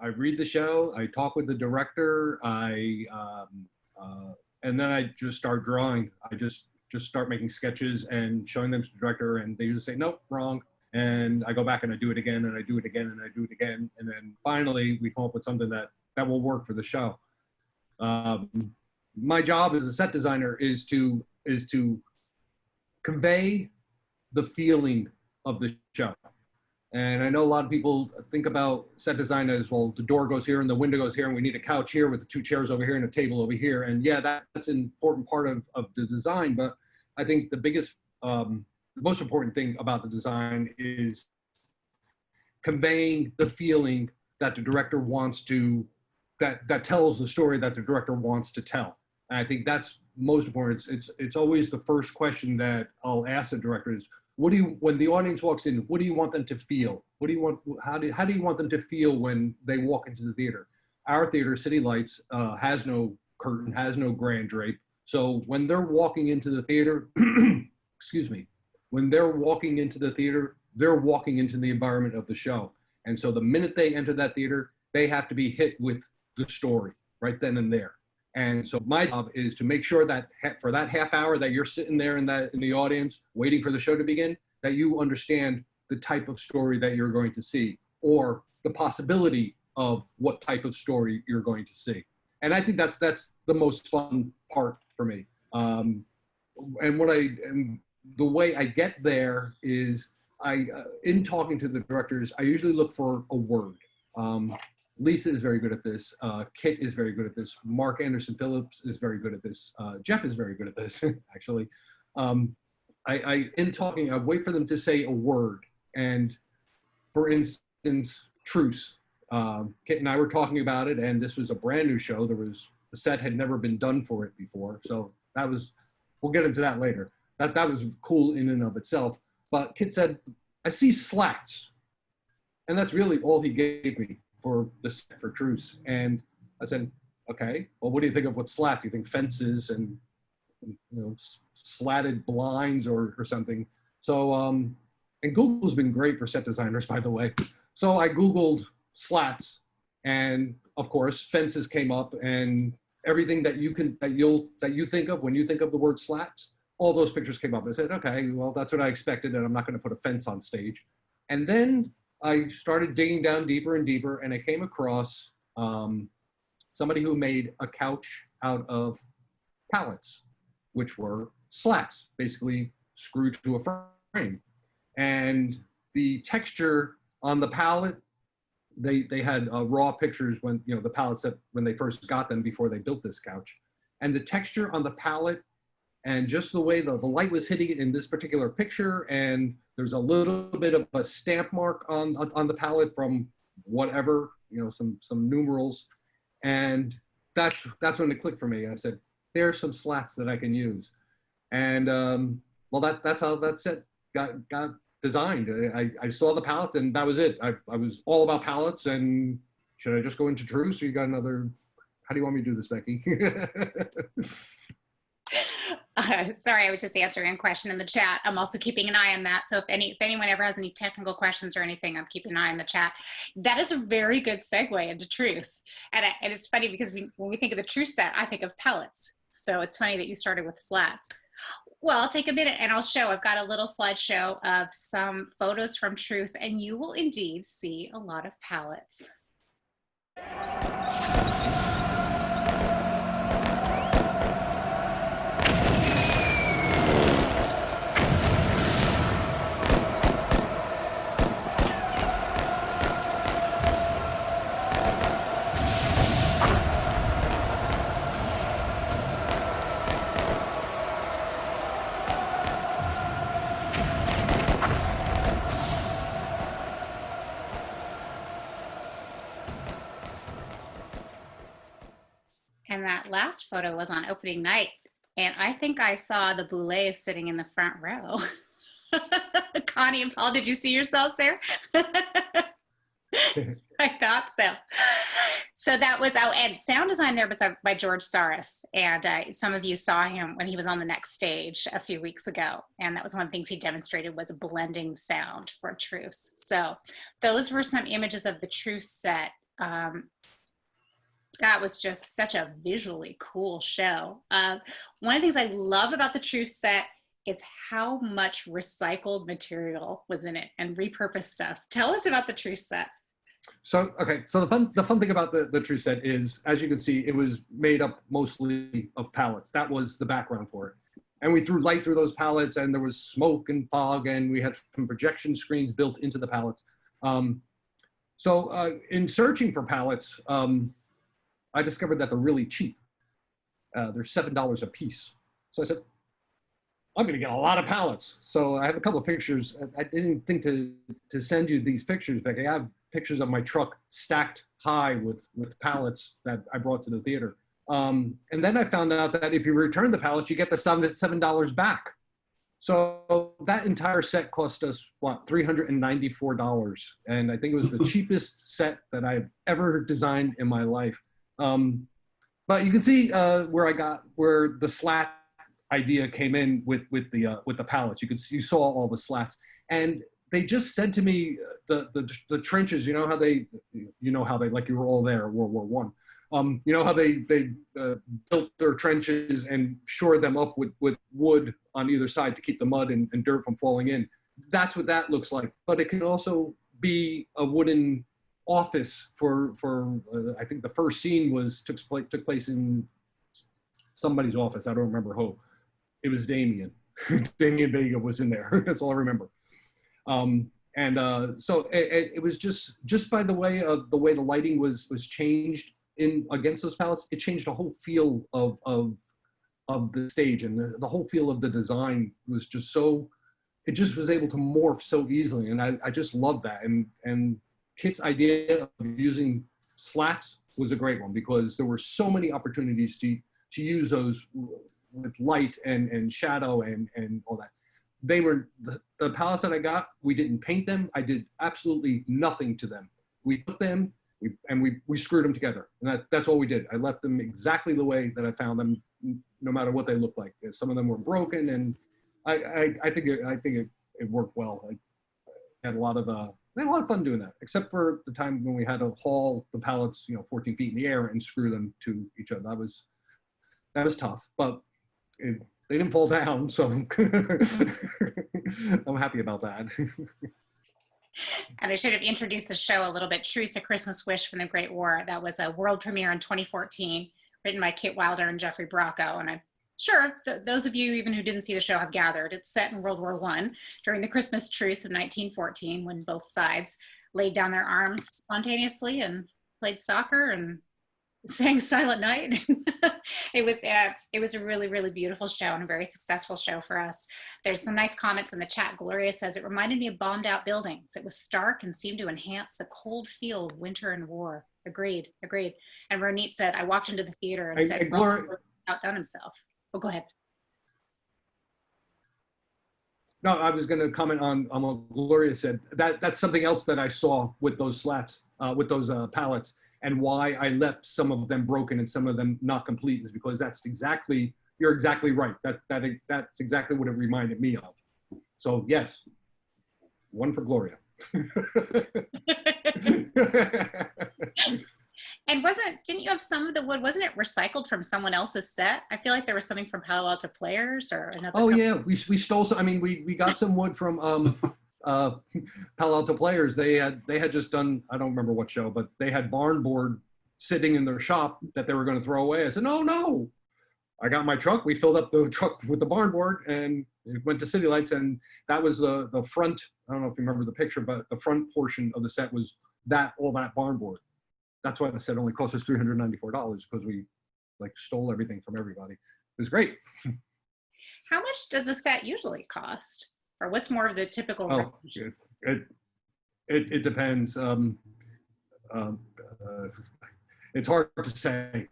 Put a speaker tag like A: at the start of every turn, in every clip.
A: I read the show, I talk with the director, and then I just start drawing. I just start making sketches and showing them to the director, and they just say, nope, wrong. And I go back and I do it again, and I do it again, and I do it again. And then finally we come up with something that will work for the show. My job as a set designer is to convey the feeling of the show. And I know a lot of people think about set design as, well, the door goes here and the window goes here, and we need a couch here with the 2 chairs over here and a table over here. And yeah, that's an important part of the design. But I think the biggest, the most important thing about the design is conveying the feeling that the director wants to, that tells the story that the director wants to tell. And I think that's most important. It's always the first question that I'll ask the director is, when the audience walks in, what do you want them to feel? What do you want, how do you want them to feel when they walk into the theater? Our theater, City Lights, has no curtain, has no grand drape. So when they're walking into the theater, excuse me, when they're walking into the theater, they're walking into the environment of the show. And so the minute they enter that theater, they have to be hit with the story right then and there. And so my job is to make sure that for that half hour that you're sitting there in the audience waiting for the show to begin, that you understand the type of story that you're going to see, or the possibility of what type of story you're going to see. And I think that's the most fun part for me. And the way I get there is in talking to the directors, I usually look for a word. Lisa is very good at this. Kit is very good at this. Mark Anderson Phillips is very good at this. Jeff is very good at this, actually. In talking, I wait for them to say a word. And for instance, Truce. Kit and I were talking about it, and this was a brand new show. The set had never been done for it before. So that was, we'll get into that later. That was cool in and of itself. But Kit said, I see slats. And that's really all he gave me for the set for Truce. And I said, okay, well, what do you think of what slats? You think fences and slatted blinds or something? So, and Google's been great for set designers, by the way. So I Googled slats, and of course, fences came up, and everything that you think of when you think of the word slats, all those pictures came up. I said, okay, well, that's what I expected, and I'm not going to put a fence on stage. And then I started digging down deeper and deeper, and I came across somebody who made a couch out of pallets, which were slats, basically screwed to a frame. And the texture on the pallet, they had raw pictures when, the pallets that when they first got them before they built this couch. And the texture on the pallet and just the way the light was hitting it in this particular picture, and there's a little bit of a stamp mark on the palette from whatever, some numerals. And that's when it clicked for me. And I said, there's some slats that I can use. And well, that's how that set got designed. I saw the palettes, and that was it. I was all about palettes. And should I just go into Truce, or you got another? How do you want me to do this, Becky?
B: Sorry, I was just answering a question in the chat. I'm also keeping an eye on that. So if anyone ever has any technical questions or anything, I'm keeping an eye on the chat. That is a very good segue into Truce. And it's funny because when we think of the Truce set, I think of pellets. So it's funny that you started with slats. Well, I'll take a minute and I'll show. I've got a little slideshow of some photos from Truce, and you will indeed see a lot of pallets. And that last photo was on opening night. And I think I saw the Boulets sitting in the front row. Connie and Paul, did you see yourselves there? I thought so. So that was, and sound design there was by George Saris. And some of you saw him when he was on the next stage a few weeks ago. And that was one of the things he demonstrated was blending sound for Truce. So those were some images of the Truce set That was just such a visually cool show. One of the things I love about the Truce set is how much recycled material was in it and repurposed stuff. Tell us about the Truce set.
A: So, okay, so the fun thing about the Truce set is, as you can see, it was made up mostly of pallets. That was the background for it. And we threw light through those pallets, and there was smoke and fog, and we had some projection screens built into the pallets. In searching for pallets, I discovered that they're really cheap. They're $7 a piece. So I said, I'm gonna get a lot of pallets. So I have a couple of pictures. I didn't think to send you these pictures, Becky. I have pictures of my truck stacked high with pallets that I brought to the theater. And then I found out that if you return the pallets, you get the $7 back. So that entire set cost us, what, $394. And I think it was the cheapest set that I've ever designed in my life. But you can see where the slat idea came in with the pallets. You saw all the slats, and they just said to me, the trenches, you know how they, like you were all there, World War I. You know how they built their trenches and shored them up with wood on either side to keep the mud and dirt from falling in. That's what that looks like. But it can also be a wooden office for I think the first scene took place in somebody's office. I don't remember who. It was Damien. Damien Vega was in there. That's all I remember. So it was just by the way the lighting was changed against those pallets. It changed the whole feel of the stage, and the whole feel of the design was just so. It just was able to morph so easily, and I just loved that. And Kit's idea of using slats was a great one, because there were so many opportunities to use those with light and shadow and all that. They were the pallets that I got. We didn't paint them. I did absolutely nothing to them. We took them we screwed them together, and that's all we did. I left them exactly the way that I found them, no matter what they looked like. Some of them were broken, and I think it worked well. I had a lot of fun doing that, except for the time when we had to haul the pallets, 14 feet in the air and screw them to each other. That was tough, but they didn't fall down, so I'm happy about that.
B: And I should have introduced the show a little bit. Truce, A Christmas Wish from the Great War. That was a world premiere in 2014, written by Kit Wilder and Jeffrey Bracco. And I'm sure those of you even who didn't see the show have gathered. It's set in World War I during the Christmas truce of 1914, when both sides laid down their arms spontaneously and played soccer and sang Silent Night. It was a really, really beautiful show and a very successful show for us. There's some nice comments in the chat. Gloria says, it reminded me of bombed out buildings. It was stark and seemed to enhance the cold feel of winter and war. Agreed. And Ronit said, I walked into the theater and said, Gloria outdone himself. Oh, go ahead.
A: No, I was going to comment on what Gloria said. That's something else that I saw with those slats, with those pallets. And why I left some of them broken and some of them not complete is because you're exactly right. That's exactly what it reminded me of. So yes, one for Gloria.
B: And didn't you have some of the wood, wasn't it recycled from someone else's set? I feel like there was something from Palo Alto Players or another.
A: Oh company. Yeah, we stole some. I mean, we got some wood from Palo Alto Players. They had just done, I don't remember what show, but they had barn board sitting in their shop that they were going to throw away. I said, no. I got my truck. We filled up the truck with the barn board and it went to City Lights. And that was the front. I don't know if you remember the picture, but the front portion of the set was all that barn board. That's why the set only cost us $394, because we stole everything from everybody. It was great.
B: How much does a set usually cost? Or what's more of the typical?
A: It depends. It's hard to say.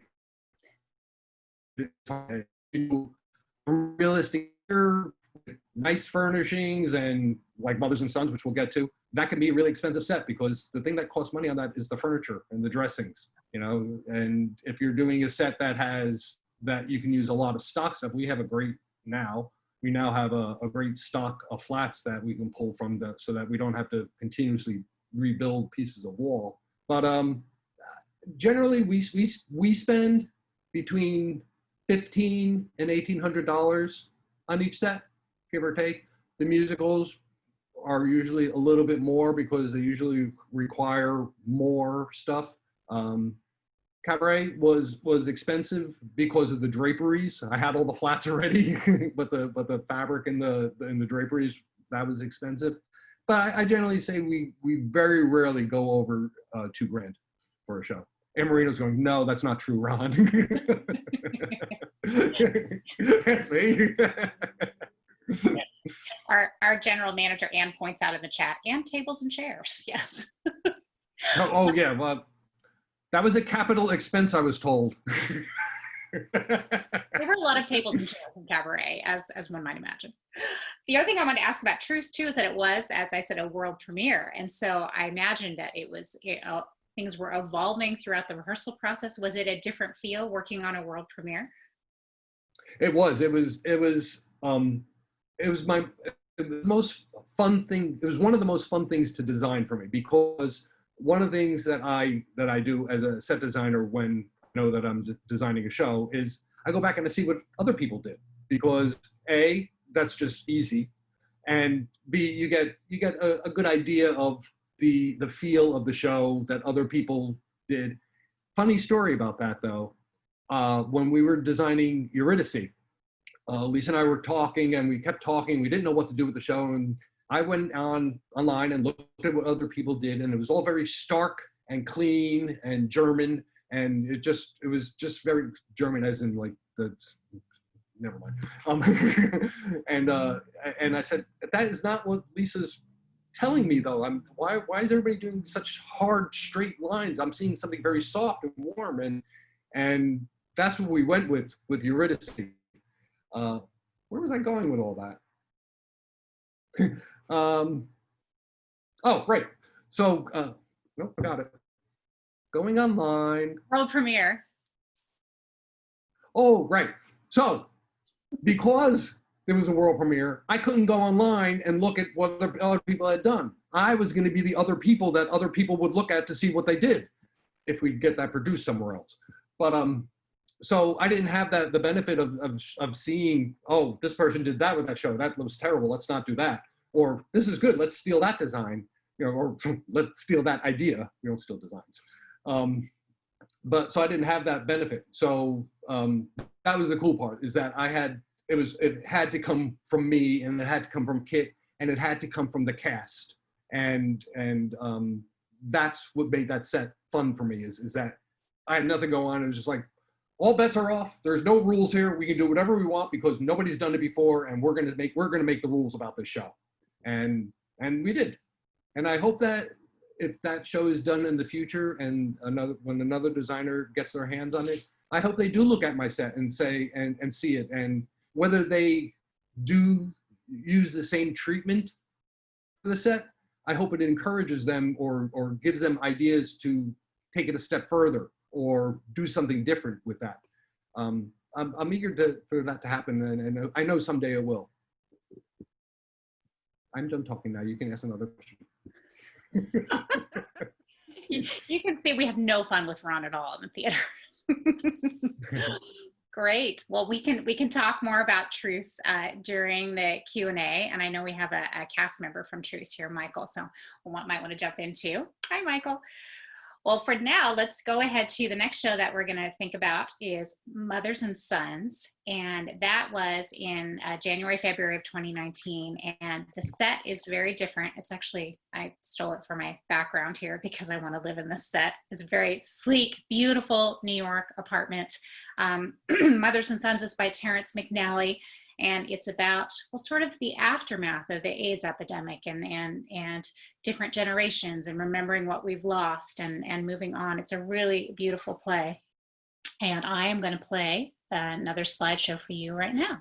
A: Realistic, nice furnishings and like Mothers and Sons, which we'll get to, that can be a really expensive set, because the thing that costs money on that is the furniture and the dressings, and if you're doing a set that you can use a lot of stock stuff, we now have a great stock of flats that we can pull from so that we don't have to continuously rebuild pieces of wall. But generally we spend between $1,500 and $1,800 on each set, give or take. The musicals are usually a little bit more because they usually require more stuff. Cabaret was expensive because of the draperies. I had all the flats already, but the fabric in the draperies, that was expensive. But I generally say we very rarely go over $2,000 for a show. And Marino's going, no, that's not true, Ron. See?
B: Our general manager, Ann, points out in the chat, and tables and chairs, yes.
A: Oh yeah, well, that was a capital expense, I was told.
B: There were a lot of tables and chairs in Cabaret, as one might imagine. The other thing I wanted to ask about Truce, too, is that it was, as I said, a world premiere. And so I imagined that it was, things were evolving throughout the rehearsal process. Was it a different feel working on a world premiere?
A: It was my most fun thing. It was one of the most fun things to design for me, because one of the things that I do as a set designer when I know that I'm designing a show is I go back and I see what other people did, because A, that's just easy, and B, you get a good idea of the feel of the show that other people did. Funny story about that though, when we were designing Eurydice, Lisa and I were talking, and we kept talking. We didn't know what to do with the show, and I went online and looked at what other people did, and it was all very stark and clean and German, and it was just very German, as in like never mind. And I said, that is not what Lisa's telling me though. Why is everybody doing such hard straight lines? I'm seeing something very soft and warm, and that's what we went with Eurydice. Where was I going with all that? Oh, right. So, nope, forgot it. Going online.
B: World premiere.
A: Oh, right. So, because there was a world premiere, I couldn't go online and look at what other people had done. I was going to be the other people that other people would look at to see what they did if we get that produced somewhere else. But so I didn't have the benefit of seeing, oh, this person did that with that show. That was terrible. Let's not do that. Or this is good. Let's steal that design. Or let's steal that idea. We don't steal designs. But so I didn't have that benefit. So that was the cool part, is that it had to come from me, and it had to come from Kit, and it had to come from the cast. And that's what made that set fun for me, is that I had nothing going on. It was just like, all bets are off. There's no rules here. We can do whatever we want because nobody's done it before, and we're gonna make the rules about this show. And we did. And I hope that if that show is done in the future, and when another designer gets their hands on it, I hope they do look at my set and say and see it, and whether they do use the same treatment for the set, I hope it encourages them or gives them ideas to take it a step further or do something different with that. I'm eager for that to happen, and I know someday it will. I'm done talking now. You can ask another question.
B: You can see we have no fun with Ron at all in the theater. Great. Well, we can talk more about Truce during the Q&A, and I know we have a cast member from Truce here, Michael, so we might want to jump in too. Hi, Michael. Well, for now, let's go ahead to the next show that we're going to think about is Mothers and Sons, and that was in January, February of 2019, and the set is very different. It's actually, I stole it for my background here because I want to live in this set. It's a very sleek, beautiful New York apartment. Mothers and Sons is by Terrence McNally, and it's about, well, sort of the aftermath of the AIDS epidemic and different generations and remembering what we've lost and moving on. It's a really beautiful play. And I am going to play another slideshow for you right now.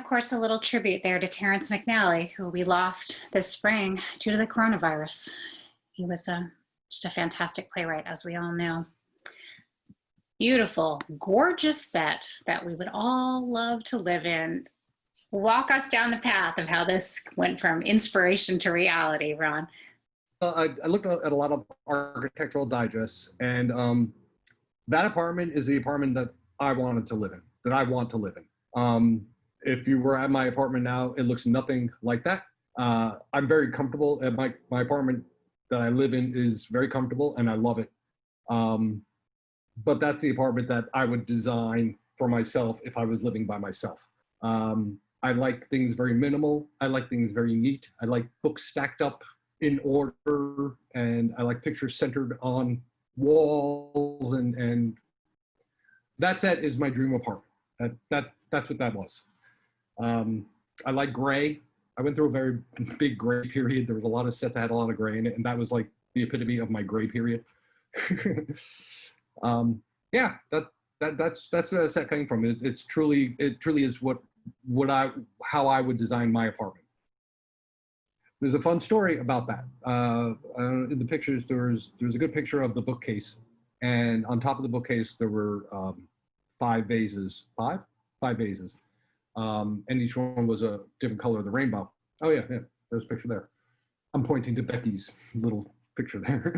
B: course, a little tribute there to Terrence McNally, who we lost this spring due to the coronavirus. He was just a fantastic playwright, as we all know. Beautiful, gorgeous set that we would all love to live in. Walk us down the path of how this went from inspiration to reality, Ron.
A: I looked at a lot of architectural digests, and that apartment is the apartment that I wanted to live in, that I want to live in. If you were at my apartment now, it looks nothing like that. I'm very comfortable at my apartment that I live in is very comfortable, and I love it. But that's the apartment that I would design for myself if I was living by myself. I like things very minimal. I like things very neat. I like books stacked up in order, and I like pictures centered on walls, and that set is my dream apartment. That's what that was. I like gray. I went through a very big gray period. There was a lot of sets that had a lot of gray in it, and that was like the epitome of my gray period. Yeah, that's where that set came from. It truly is how I would design my apartment. There's a fun story about that. In the pictures, there's a good picture of the bookcase, and on top of the bookcase there were five vases, and each one was a different color of the rainbow. Oh yeah, there's a picture there. I'm pointing to Becky's little picture there.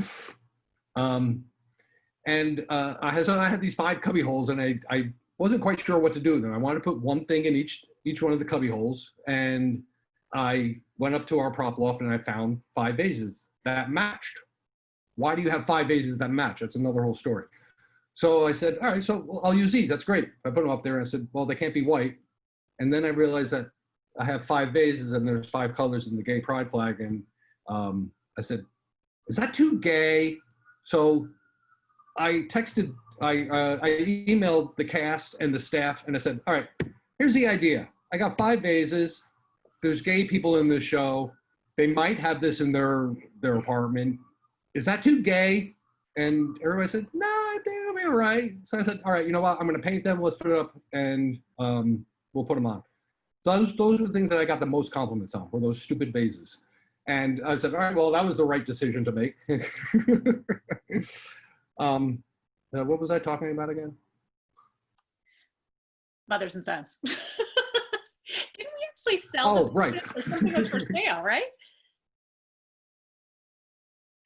A: I had these 5 cubby holes, and I wasn't quite sure what to do with them. I wanted to put one thing in each one of the cubby holes, and I went up to our prop loft and I found 5 vases that matched. Why do you have 5 vases that match? That's another whole story. So I said, all right, so I'll use these. That's great. I put them up there and I said, well, they can't be white. And then I realized that I have 5 vases and there's 5 colors in the gay pride flag. And I said, is that too gay? So I emailed the cast and the staff, and I said, all right, here's the idea. I got 5 vases. There's gay people in this show. They might have this in their apartment. Is that too gay? And everybody said, no, I think it'll be all right. So I said, all right, you know what? I'm going to paint them. Let's put it up, and we'll put them on. So those were the things that I got the most compliments on, were those stupid vases. And I said, all right, well, that was the right decision to make. What was I talking about again?
B: Mothers and Sons. Didn't we actually sell them?
A: Right.
B: Something was for sale, right?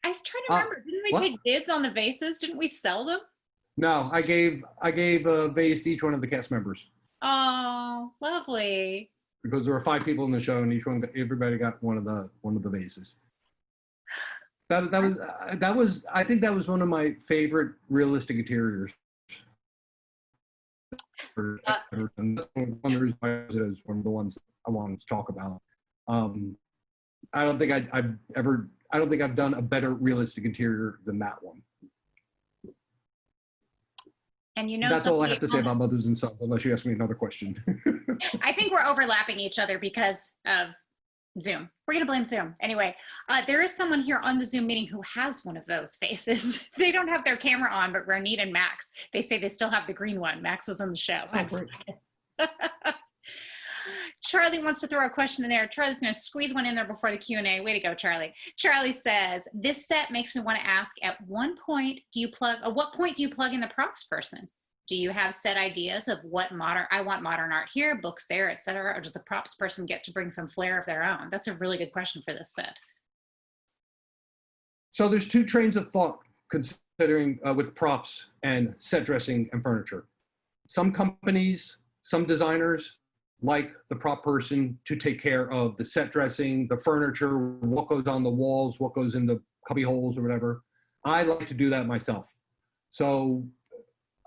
B: I was trying to remember. Didn't we take bids on the vases? Didn't we sell them?
A: No, I gave a vase to each one of the cast members.
B: Oh, lovely.
A: Because there were 5 people in the show, and everybody got one of the vases. That was I think that was one of my favorite realistic interiors. One of the reasons why it is one of the ones I wanted to talk about. I don't think I've done a better realistic interior than that one.
B: And you know,
A: that's all I have to say about Mothers and Sons, unless you ask me another question.
B: I think we're overlapping each other because of Zoom. We're gonna blame Zoom. Anyway, there is someone here on the Zoom meeting who has one of those faces. They don't have their camera on, but Ronit and Max, they say they still have the green one. Max was on the show. Oh, Charlie wants to throw a question in there. Charlie's gonna squeeze one in there before the Q&A. Way to go, Charlie. Charlie says, this set makes me want to ask, at what point do you plug in the props person? Do you have set ideas of what I want modern art here, books there, etc., or does the props person get to bring some flair of their own? That's a really good question for this set.
A: So there's 2 trains of thought considering with props and set dressing and furniture. Some companies, some designers like the prop person to take care of the set dressing, the furniture, what goes on the walls, what goes in the cubby holes or whatever. I like to do that myself. So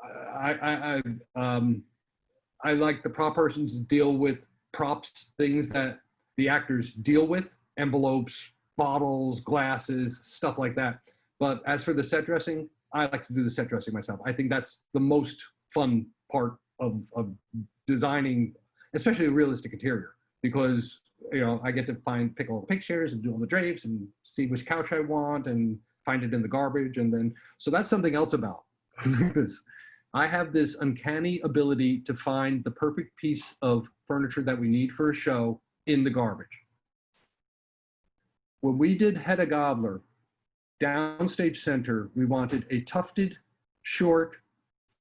A: I like the prop person to deal with props, things that the actors deal with, envelopes, bottles, glasses, stuff like that. But as for the set dressing, I like to do the set dressing myself. I think that's the most fun part of designing, especially a realistic interior, because I get to pick all the pictures and do all the drapes and see which couch I want and find it in the garbage, and then so that's something else about this. I have this uncanny ability to find the perfect piece of furniture that we need for a show in the garbage. When we did Hedda Gabler, downstage center, we wanted a tufted, short,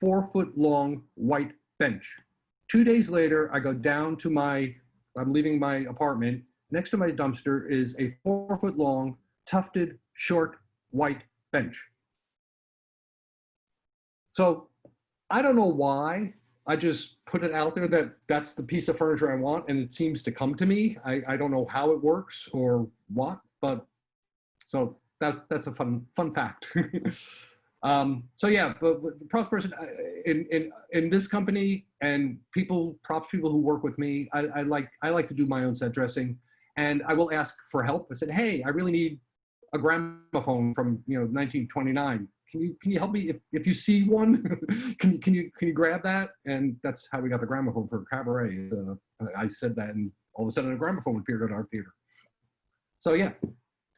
A: 4-foot-long white bench. 2 days later, I go down to I'm leaving my apartment. Next to my dumpster is a 4-foot-long, tufted, short, white bench. So I don't know why. I just put it out there that that's the piece of furniture I want, and it seems to come to me. I don't know how it works or what, but so that's a fun fact. So yeah, but the props person in this company and props people who work with me, I like to do my own set dressing, and I will ask for help. I said, hey, I really need a gramophone from 1929. Can you help me if you see one? can you grab that? And that's how we got the gramophone for Cabaret. I said that, and all of a sudden a gramophone appeared at our theater. So yeah,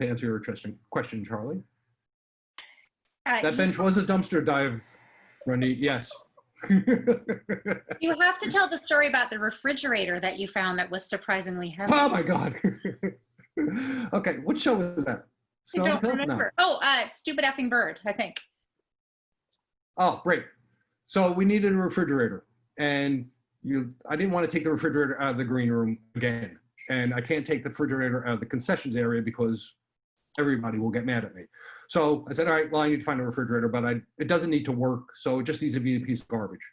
A: to answer your question, Charlie. That bench was a dumpster dive, Ronnie. Yes.
B: You have to tell the story about the refrigerator that you found that was surprisingly heavy.
A: Oh my God. Okay, what show was that?
B: I don't remember. No. Oh, Stupid Effing Bird, I think.
A: Oh, great. So we needed a refrigerator, and I didn't want to take the refrigerator out of the green room again, and I can't take the refrigerator out of the concessions area because everybody will get mad at me. So I said, all right, well, I need to find a refrigerator, but it doesn't need to work, so it just needs to be a piece of garbage.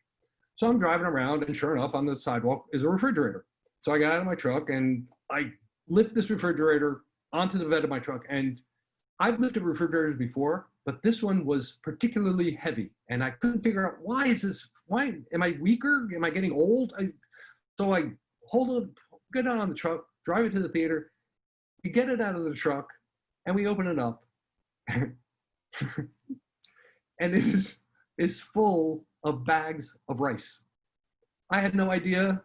A: So I'm driving around, and sure enough, on the sidewalk is a refrigerator. So I got out of my truck, and I lift this refrigerator onto the bed of my truck, and I've lifted refrigerators before, but this one was particularly heavy, and I couldn't figure out why am I weaker? Am I getting old? So I get it on the truck, drive it to the theater, we get it out of the truck, and we open it up, and it is full of bags of rice. I had no idea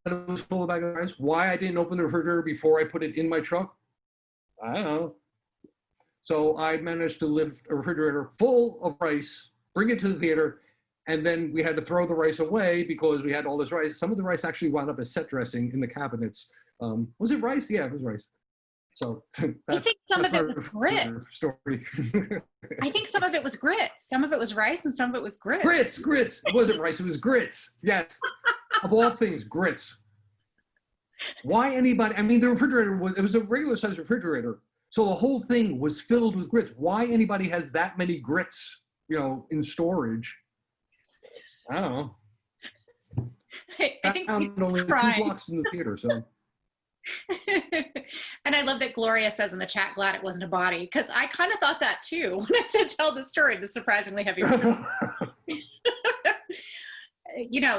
A: that it was full of bags of rice. Why I didn't open the refrigerator before I put it in my truck, I don't know. So I managed to lift a refrigerator full of rice, bring it to the theater, and then we had to throw the rice away because we had all this rice. Some of the rice actually wound up as set dressing in the cabinets. Was it rice? Yeah, it was rice. So
B: I think some of it was grits.
A: Story.
B: I think some of it was grits. Some of it was rice, and some of it was grits.
A: Grits. It wasn't rice. It was grits. Yes. Of all things, grits. Why anybody? I mean, the refrigerator was a regular size refrigerator. So the whole thing was filled with grits. Why anybody has that many grits, in storage? I don't know.
B: I think
A: found only 2 blocks from the theater, so.
B: And I love that Gloria says in the chat, glad it wasn't a body, because I kind of thought that too when I said tell the story, the surprisingly heavy.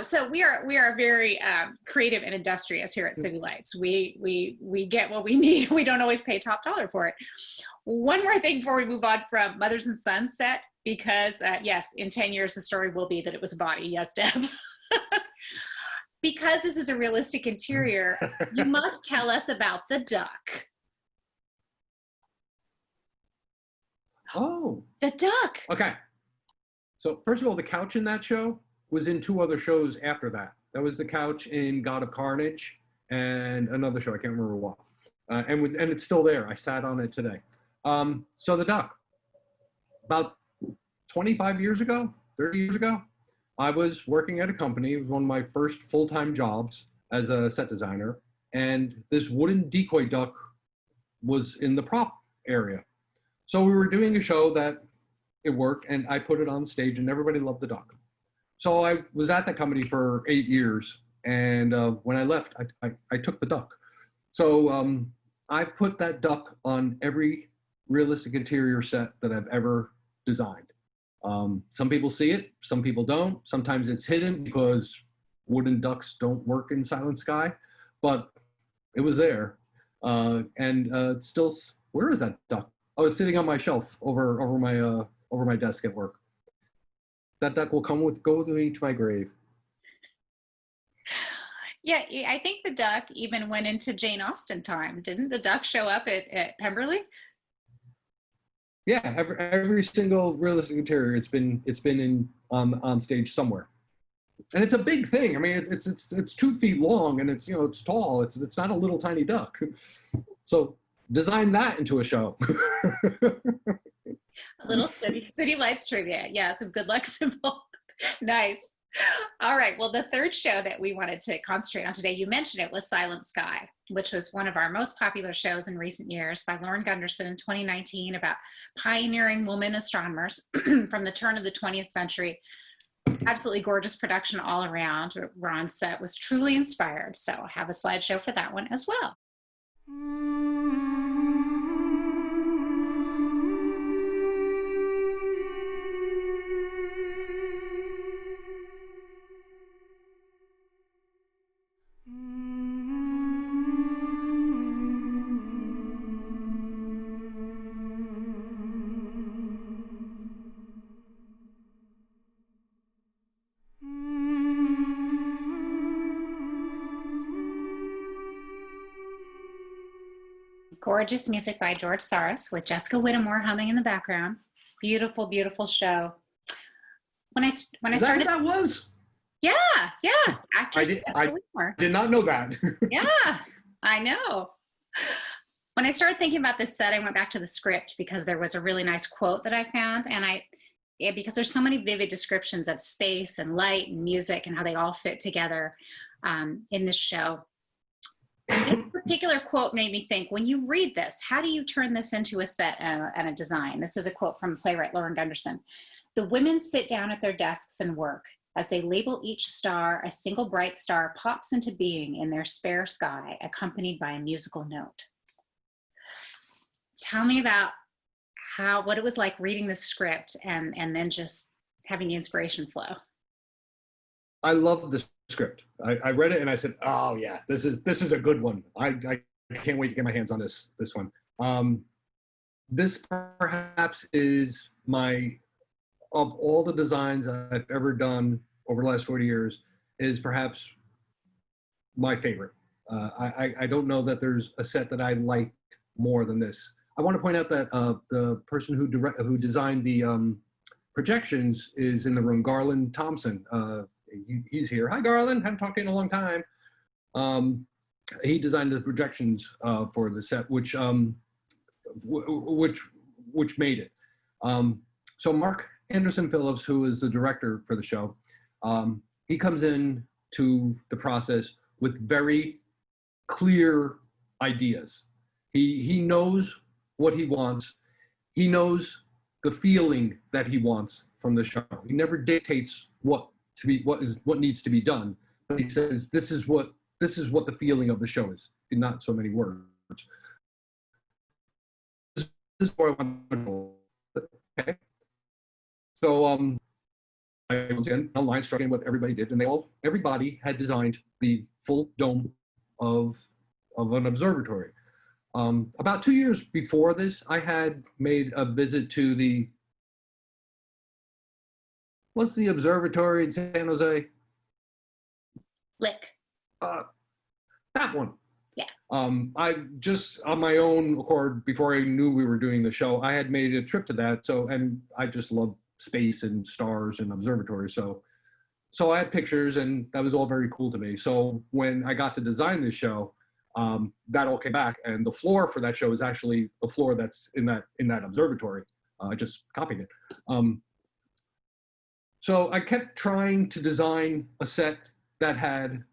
B: So we are very creative and industrious here at City Lights. We get what we need. We don't always pay top dollar for it. One more thing before we move on from Mothers and Sons set, because yes, in 10 years, the story will be that it was a body. Yes, Deb. Because this is a realistic interior, you must tell us about the duck.
A: Oh.
B: The duck.
A: Okay. So first of all, the couch in that show was in 2 other shows after that. That was the couch in God of Carnage and another show, I can't remember what. And it's still there. I sat on it today. So the duck, about 25 years ago, 30 years ago, I was working at a company. It was one of my first full-time jobs as a set designer. And this wooden decoy duck was in the prop area. So we were doing a show that it worked, and I put it on stage, and everybody loved the duck. So I was at that company for 8 years, and when I left, I took the duck. So I put that duck on every realistic interior set that I've ever designed. Some people see it, some people don't. Sometimes it's hidden because wooden ducks don't work in Silent Sky, but it was there. And still, where is that duck? Oh, it's sitting on my shelf over my desk at work. That duck will go with me to my grave.
B: Yeah, I think the duck even went into Jane Austen time. Didn't the duck show up at Pemberley?
A: Yeah, every single realistic interior, it's been in on stage somewhere, and it's a big thing. I mean, it's 2 feet long, and it's, you know, it's tall. It's not a little tiny duck. So design that into a show.
B: A little city lights trivia. Yeah, some good luck symbol. Nice. All right. Well, the third show that we wanted to concentrate on today, you mentioned it, was Silent Sky, which was one of our most popular shows in recent years by Lauren Gunderson in 2019 about pioneering women astronomers from the turn of the 20th century. Absolutely gorgeous production all around. Ron set was truly inspired. So I have a slideshow for that one as well. Gorgeous music by George Saris with Jessica Whittemore humming in the background. Beautiful, beautiful show. When I started,
A: That was.
B: yeah, actress Jessica Whittemore.
A: Did not know that.
B: Yeah, I know. When I started thinking about this set, I went back to the script because there was a really nice quote that I found, and because there's so many vivid descriptions of space and light and music and how they all fit together in this show. This particular quote made me think, when you read this, how do you turn this into a set and a design? This is a quote from playwright Lauren Gunderson. The women sit down at their desks and work. As they label each star, a single bright star pops into being in their spare sky, accompanied by a musical note. Tell me about what it was like reading the script and then just having the inspiration flow.
A: I love the script. I read it and I said, oh yeah, this is a good one. I can't wait to get my hands on this one. This perhaps is of all the designs I've ever done over the last 40 years, is perhaps my favorite. I don't know that there's a set that I like more than this. I want to point out that the person who designed the projections is in the room, Garland Thompson. He's here. Hi, Garland. Haven't talked to you in a long time. He designed the projections for the set, which made it. So Mark Anderson Phillips, who is the director for the show, he comes in to the process with very clear ideas. He knows what he wants. He knows the feeling that he wants from the show. He never dictates what needs to be done, but he says this is what the feeling of the show is, in not so many words. This is where I want to go. Okay. So I was again online struggling what everybody did, and everybody had designed the full dome of an observatory. About 2 years before this, I had made a visit to what's the observatory in San Jose?
B: Lick.
A: That one.
B: Yeah.
A: I just, on my own accord, before I knew we were doing the show, I had made a trip to that. And I just love space and stars and observatories. So I had pictures, and that was all very cool to me. So when I got to design this show, that all came back, and the floor for that show is actually the floor that's in that observatory. I just copied it. So I kept trying to design a set that had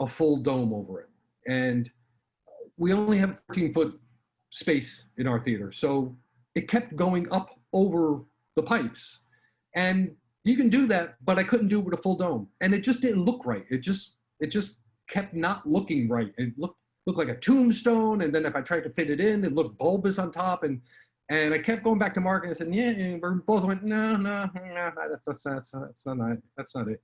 A: a full dome over it. And we only have 14-foot space in our theater. So it kept going up over the pipes. And you can do that, but I couldn't do it with a full dome. And it just didn't look right. It just kept not looking right. It looked like a tombstone. And then if I tried to fit it in, it looked bulbous on top. And I kept going back to Mark, and I said, yeah, and we both went, no, that's not it.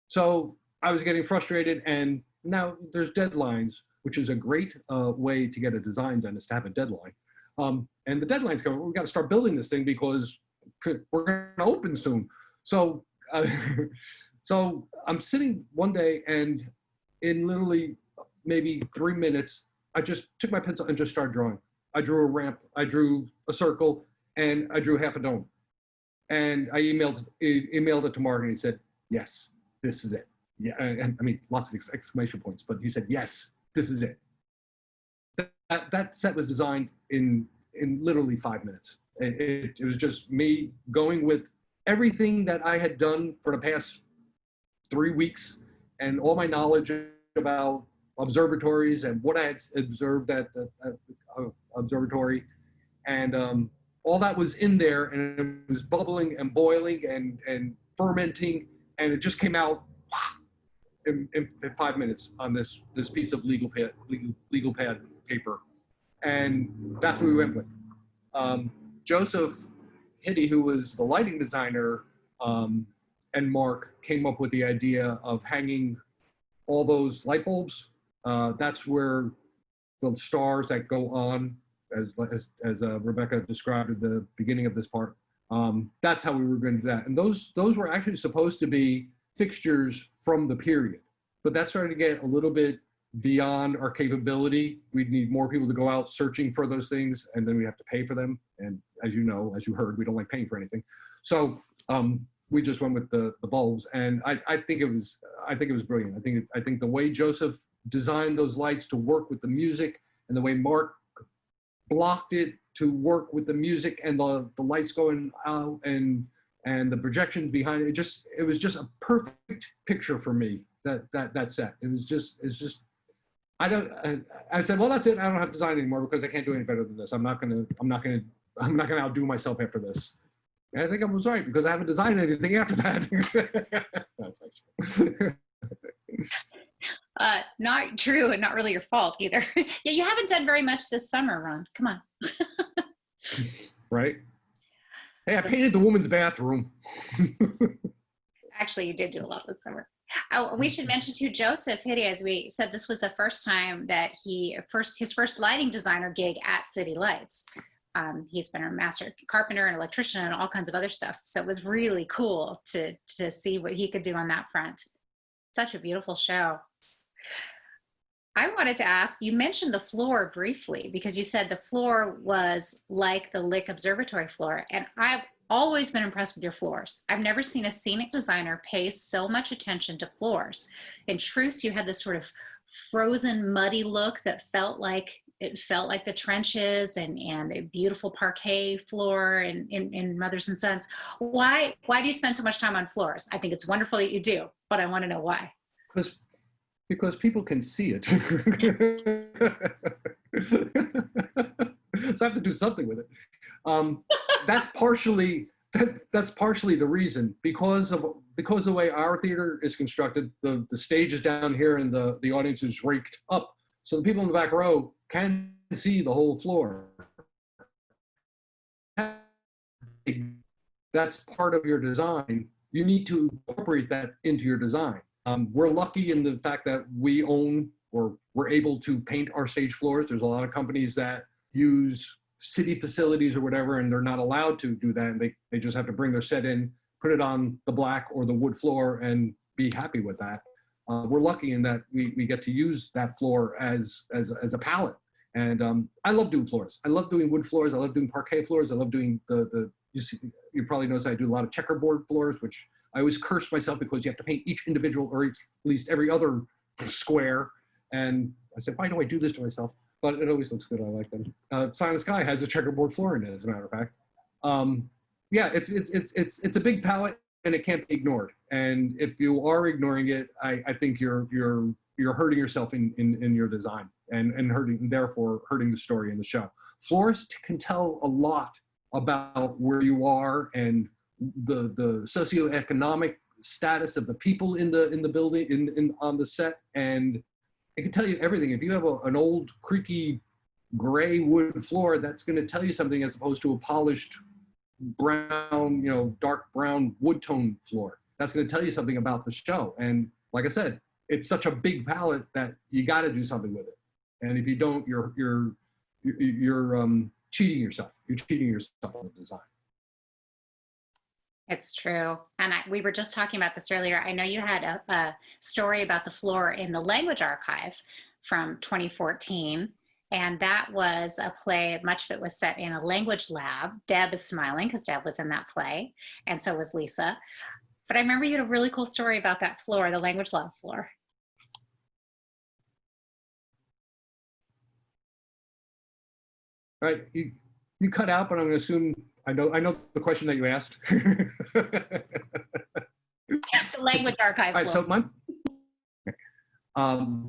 A: So I was getting frustrated, and now there's deadlines, which is a great way to get a design done, is to have a deadline. And the deadline's coming. We've got to start building this thing because we're going to open soon. So, so I'm sitting one day, and in literally maybe 3 minutes, I just took my pencil and just started drawing. I drew a ramp, I drew a circle, and I drew half a dome. And I emailed it to Mark, and he said, yes, this is it. Yeah, I mean, lots of exclamation points, but he said, yes, this is it. That set was designed in literally 5 minutes. It was just me going with everything that I had done for the past 3 weeks and all my knowledge about observatories and what I had observed at the observatory. And all that was in there, and it was bubbling and boiling and fermenting, and it just came out in 5 minutes on this piece of legal pad paper. And that's what we went with. Joseph Hitty, who was the lighting designer, and Mark came up with the idea of hanging all those light bulbs. That's where the stars that go on, as Rebecca described at the beginning of this part, that's how we were going to do that. And those were actually supposed to be fixtures from the period, but that started to get a little bit beyond our capability. We'd need more people to go out searching for those things, and then we have to pay for them. And as you know, as you heard, we don't like paying for anything. So we just went with the bulbs, and I think it was brilliant. I think the way Joseph designed those lights to work with the music, and the way Mark blocked it to work with the music and the lights going out and the projections behind it, it was just a perfect picture for me. That set. It's just. I said, well, that's it. I don't have to design anymore because I can't do any better than this. I'm not gonna outdo myself after this. And I think I was right, because I haven't designed anything after that. That's actually.
B: Not true, and not really your fault either. Yeah, you haven't done very much this summer, Ron. Come on.
A: Right. Hey, I painted the woman's bathroom.
B: Actually, you did do a lot this summer. We should mention too, Joseph Hitty, as we said, this was the first time that his first lighting designer gig at City Lights. He's been a master carpenter and electrician and all kinds of other stuff. So it was really cool to see what he could do on that front. Such a beautiful show. I wanted to ask, you mentioned the floor briefly, because you said the floor was like the Lick Observatory floor. And I've always been impressed with your floors. I've never seen a scenic designer pay so much attention to floors. In Truce, you had this sort of frozen, muddy look that felt like the trenches, and a beautiful parquet floor in Mothers and Sons. Why do you spend so much time on floors? I think it's wonderful that you do, but I want to know why.
A: Because people can see it. So I have to do something with it. That's partially the reason, because of the way our theater is constructed. The stage is down here and the audience is raked up, so the people in the back row can see the whole floor. That's part of your design. You need to incorporate that into your design. We're lucky in the fact that we own, or we're able to paint our stage floors. There's a lot of companies that use city facilities or whatever, and they're not allowed to do that. And they just have to bring their set in, put it on the black or the wood floor, and be happy with that. We're lucky in that we get to use that floor as a palette. And I love doing floors. I love doing wood floors. I love doing parquet floors. I love doing you probably notice I do a lot of checkerboard floors, which I always curse myself because you have to paint each individual, or at least every other square. And I said, why do I do this to myself? But it always looks good. I like them. Silent Sky has a checkerboard floor in it, as a matter of fact. Yeah, it's a big palette, and it can't be ignored. And if you are ignoring it, I think you're hurting yourself in your design, and therefore hurting the story in the show. Florists can tell a lot about where you are and the socioeconomic status of the people in the building, on the set, and it can tell you everything. If you have an old creaky gray wood floor, that's going to tell you something, as opposed to a polished brown, dark brown wood tone floor. That's going to tell you something about the show. And like I said, it's such a big palette that you got to do something with it. And if you don't, you're cheating yourself. You're cheating yourself on the design.
B: It's true. And we were just talking about this earlier. I know you had a story about the floor in the language archive from 2014. And that was a play, much of it was set in a language lab. Deb is smiling because Deb was in that play, and so was Lisa. But I remember you had a really cool story about that floor, the language lab floor.
A: All right, you cut out, but I'm going to assume I know the question that you asked.
B: The language archive
A: All right,
B: floor.
A: so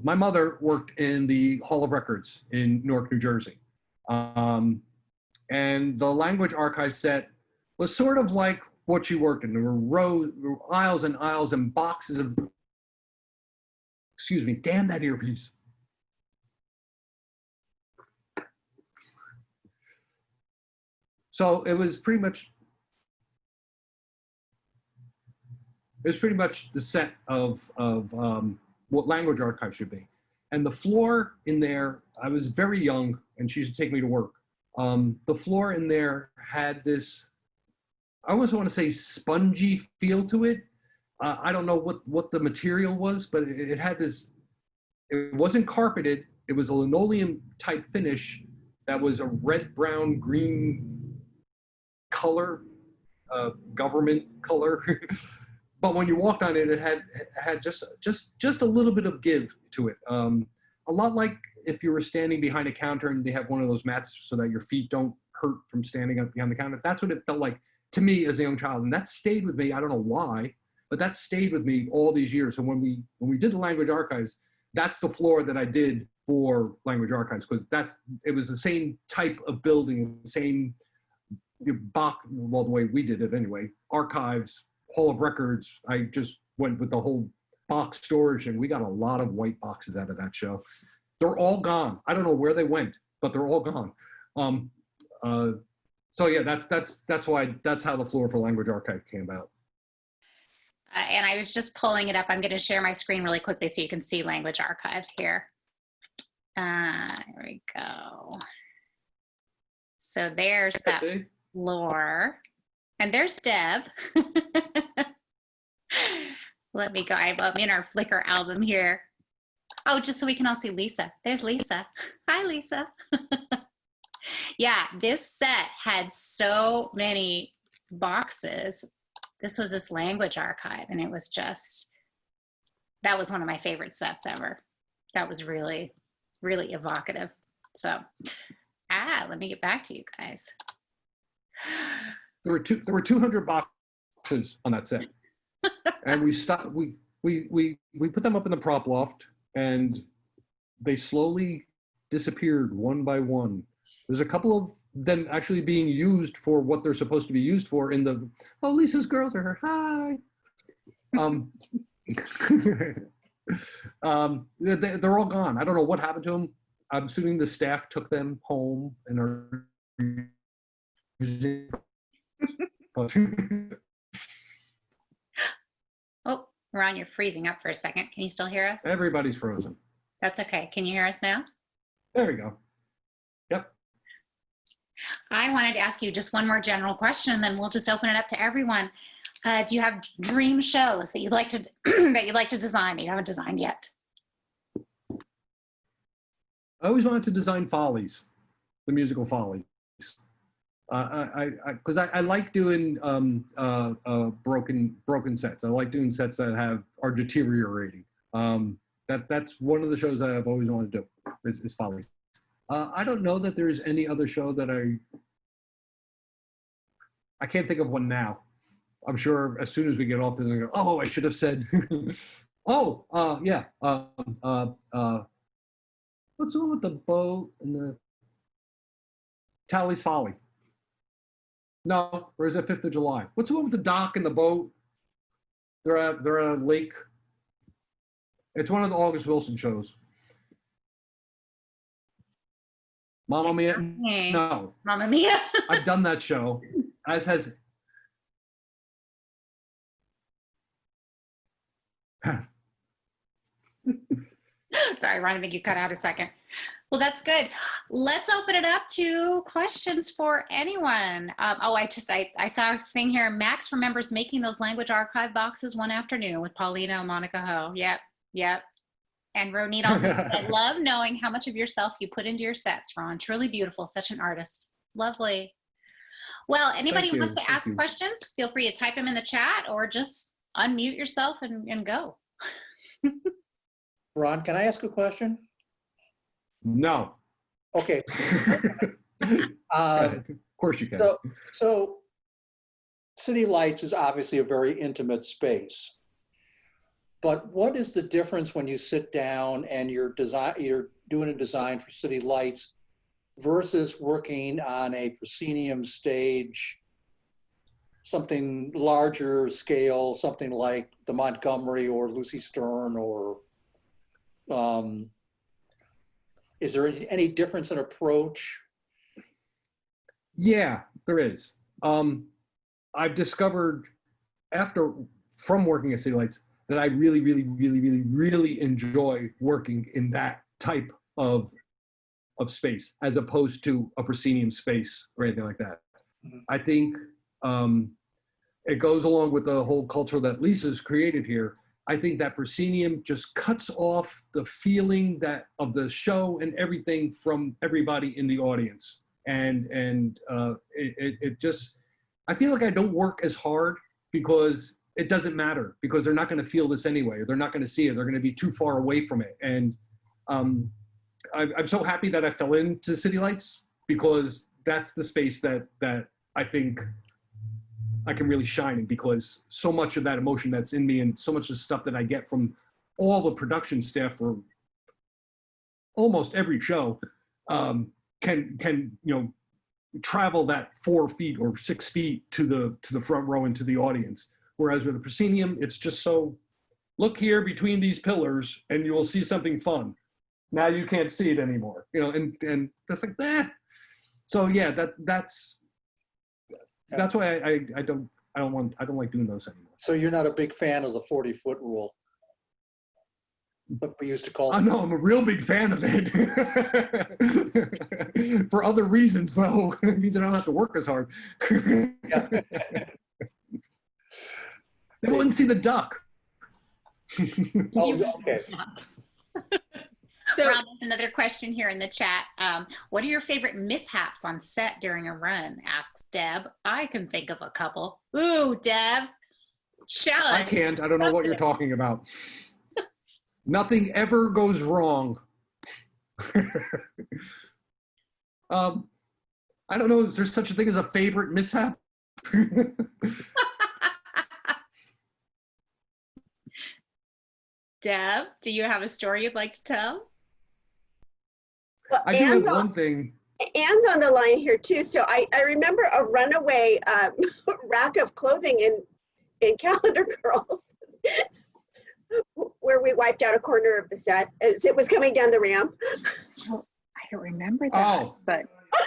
A: my mother worked in the Hall of Records in Newark, New Jersey. And the language archive set was sort of like what she worked in. There were aisles and aisles and boxes of, excuse me, damn that earpiece. So it was pretty much the set of what language archive should be. And the floor in there, I was very young and she used to take me to work. The floor in there had this, I almost want to say spongy feel to it. I don't know what the material was, but it had this, it wasn't carpeted. It was a linoleum type finish that was a red, brown, green color, government color. But when you walked on it, it had just a little bit of give to it. A lot like if you were standing behind a counter and they have one of those mats so that your feet don't hurt from standing up behind the counter. That's what it felt like to me as a young child. And that stayed with me. I don't know why, but that stayed with me all these years. So when we did the language archives, that's the floor that I did for language archives, because it was the same type of building, same box, well, the way we did it anyway, archives, Hall of Records. I just went with the whole box storage, and we got a lot of white boxes out of that show. They're all gone. I don't know where they went, but they're all gone. So yeah, that's how the floor for language archive came about.
B: And I was just pulling it up. I'm going to share my screen really quickly so you can see language archive here. Here we go. So there's that floor. And there's Deb. Let me go. I'm in our Flickr album here. Oh, just so we can all see Lisa. There's Lisa. Hi, Lisa. Yeah, this set had so many boxes. This was this language archive, and it was just, that was one of my favorite sets ever. That was really, really evocative. So, let me get back to you guys.
A: There were 200 boxes on that set, and we put them up in the prop loft, and they slowly disappeared one by one. There's a couple of them actually being used for what they're supposed to be used for in the, oh, Lisa's girls are her, hi. They're all gone. I don't know what happened to them. I'm assuming the staff took them home and are using.
B: Oh, Ron, you're freezing up for a second. Can you still hear us?
A: Everybody's frozen.
B: That's okay. Can you hear us now?
A: There we go. Yep.
B: I wanted to ask you just one more general question, and then we'll just open it up to everyone. Do you have dream shows that you'd like to design that you haven't designed yet?
A: I always wanted to design Follies, the musical Follies. Because I like doing broken sets. I like doing sets that are deteriorating. That's one of the shows that I've always wanted to do is Follies. I don't know that there's any other show that I can't think of one now. I'm sure as soon as we get off this, I go, oh, I should have said, oh, yeah. What's the one with the boat and the Tally's Folly? No, or is it 5th of July? What's the one with the dock and the boat? They're at a lake. It's one of the August Wilson shows. Mamma Mia? No.
B: Mamma Mia?
A: I've done that show, as has.
B: Sorry, Ron, I think you cut out a second. Well, that's good. Let's open it up to questions for anyone. I saw a thing here. Max remembers making those language archive boxes one afternoon with Paulina and Monica Ho. Yep. And Ronit also said, I love knowing how much of yourself you put into your sets, Ron. Truly beautiful. Such an artist. Lovely. Well, anybody who wants to ask questions, feel free to type them in the chat or just unmute yourself and go.
C: Ron, can I ask a question?
A: No.
C: Okay.
A: Of course you can.
C: So City Lights is obviously a very intimate space. But what is the difference when you sit down and you're doing a design for City Lights versus working on a proscenium stage, something larger scale, something like the Montgomery or Lucy Stern, or is there any difference in approach?
A: Yeah, there is. I've discovered from working at City Lights that I really, really, really, really, really enjoy working in that type of space as opposed to a proscenium space or anything like that.
C: Mm-hmm.
A: I think it goes along with the whole culture that Lisa's created here. I think that proscenium just cuts off the feeling of the show and everything from everybody in the audience. And it just, I feel like I don't work as hard because it doesn't matter, because they're not going to feel this anyway. They're not going to see it. They're going to be too far away from it. And I'm so happy that I fell into City Lights, because that's the space that I think I can really shine in, because so much of that emotion that's in me and so much of the stuff that I get from all the production staff for almost every show can travel that 4 feet or 6 feet to the front row and to the audience. Whereas with the proscenium, it's just so, look here between these pillars and you will see something fun. Now you can't see it anymore, and that's like that. So yeah, that's why I don't like doing those anymore.
C: So you're not a big fan of the 40-foot rule, what we used to call it?
A: No, I'm a real big fan of it. For other reasons, though. It means I don't have to work as hard.
C: Yeah.
A: They wouldn't see the duck.
C: Oh, okay.
B: So Ron, there's another question here in the chat. What are your favorite mishaps on set during a run? Asks Deb. I can think of a couple. Ooh, Deb. Challenge.
A: I can't. I don't know what you're talking about. Nothing ever goes wrong. I don't know. Is there such a thing as a favorite mishap?
B: Deb, do you have a story you'd like to tell?
D: Well,
A: I do have one thing.
D: Anne's on the line here too. So I remember a runaway rack of clothing in Calendar Girls where we wiped out a corner of the set as it was coming down the ramp.
E: Oh, I don't remember that, but.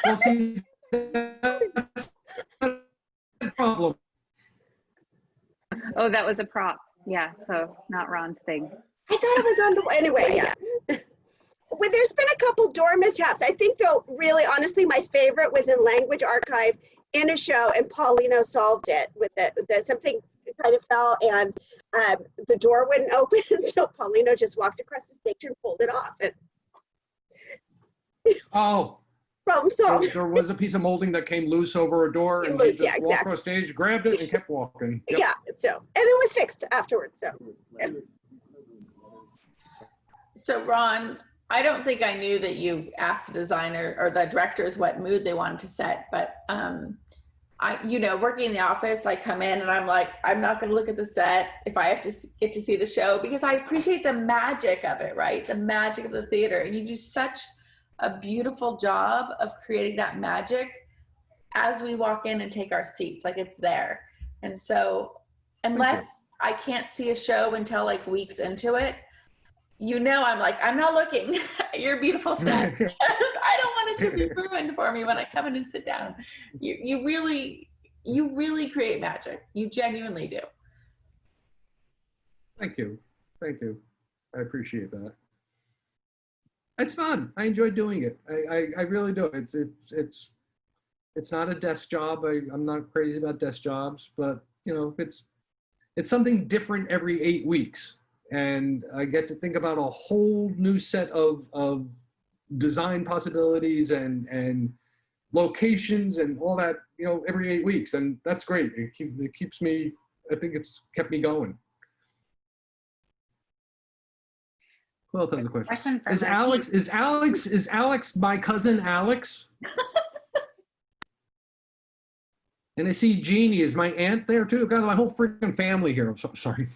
A: Well, see, that's a problem.
E: Oh, that was a prop. Yeah, so not Ron's thing.
D: I thought it was on the, anyway, yeah. Well, there's been a couple door mishaps. I think though, really honestly, my favorite was in Language Archive in a show, and Paulino solved it with something kind of fell and the door wouldn't open. So Paulino just walked across the stage and pulled it off. And problem solved.
A: There was a piece of molding that came loose over a door, and he just walked across stage, grabbed it, and kept walking. Yep.
D: Yeah, so, and it was fixed afterwards, so. Yeah.
F: So Ron, I don't think I knew that you asked the designer or the directors what mood they wanted to set, but working in the office, I come in and I'm like, I'm not going to look at the set if I have to get to see the show, because I appreciate the magic of it, right? The magic of the theater. And you do such a beautiful job of creating that magic as we walk in and take our seats, like it's there. And so unless I can't see a show until like weeks into it, I'm like, I'm not looking at your beautiful set because I don't want it to be ruined for me when I come in and sit down. You really create magic. You genuinely do.
A: Thank you. I appreciate that. It's fun. I enjoy doing it. I really do. It's not a desk job. I'm not crazy about desk jobs, but it's something different every 8 weeks. and I get to think about a whole new set of design possibilities and locations and all that, you know, every 8 weeks, and that's great. It keeps me. I think it's kept me going. Who else has a question? Is Alex my cousin Alex? And I see Jeannie. Is my aunt there too? I've got my whole freaking family here. I'm so sorry.